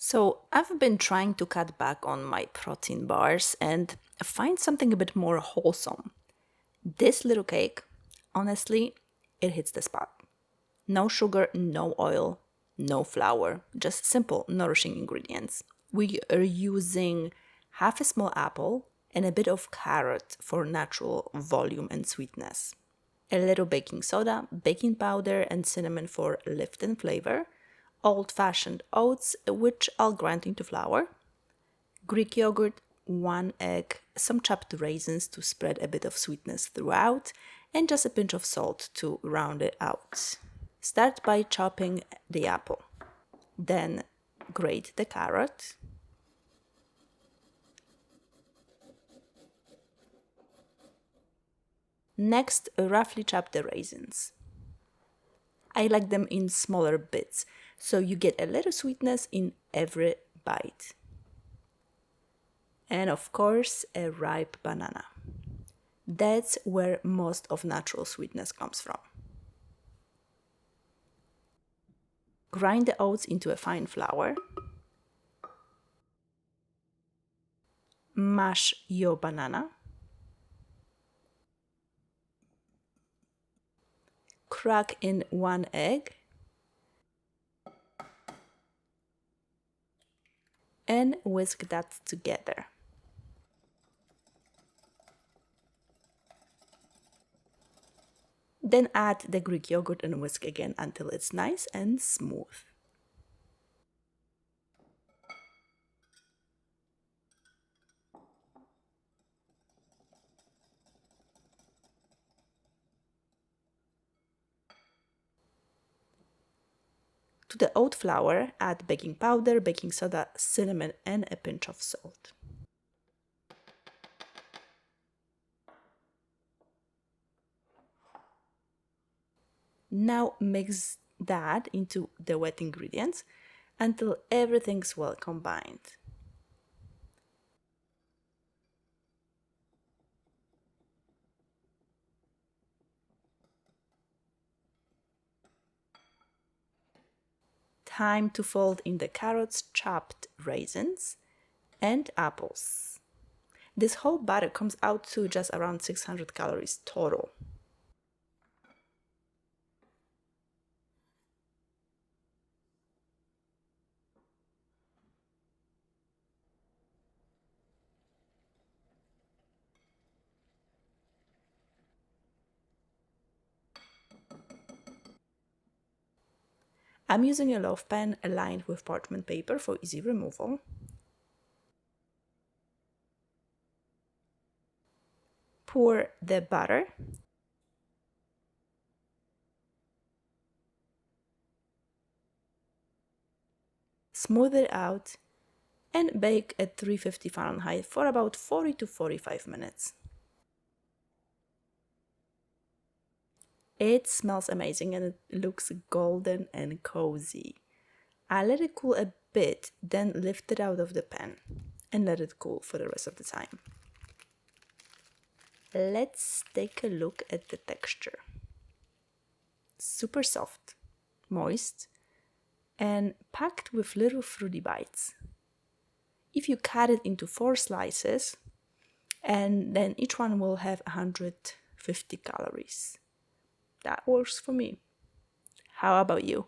So, I've been trying to cut back on my protein bars and find something a bit more wholesome. This little cake, honestly, it hits the spot. No sugar, no oil, no flour, just simple, nourishing ingredients. We are using half a small apple and a bit of carrot for natural volume and sweetness. A little baking soda, baking powder, and cinnamon for lift and flavor. Old fashioned oats, which I'll grind into flour. Greek yogurt, 1 egg, some chopped raisins to spread a bit of sweetness throughout, and just a pinch of salt to round it out. Start by chopping the apple. Then grate the carrot. Next, roughly chop the raisins. I like them in smaller bits, so you get a little sweetness in every bite. And of course, a ripe banana. That's where most of natural sweetness comes from. Grind the oats into a fine flour. Mash your banana. Crack in 1 egg. And whisk that together. Then add the Greek yogurt and whisk again until it's nice and smooth. To the oat flour, add baking powder, baking soda, cinnamon, and a pinch of salt. Now mix that into the wet ingredients until everything's well combined. Time to fold in the carrots, chopped raisins, and apples. This whole batter comes out to just around 600 calories total. I'm using a loaf pan lined with parchment paper for easy removal. Pour the butter. Smooth it out and bake at 350 Fahrenheit for about 40 to 45 minutes. It smells amazing and it looks golden and cozy. I let it cool a bit, then lift it out of the pan and let it cool for the rest of the time. Let's take a look at the texture. Super soft, moist, and packed with little fruity bites. If you cut it into 4 slices, and then each one will have 150 calories. That works for me. How about you?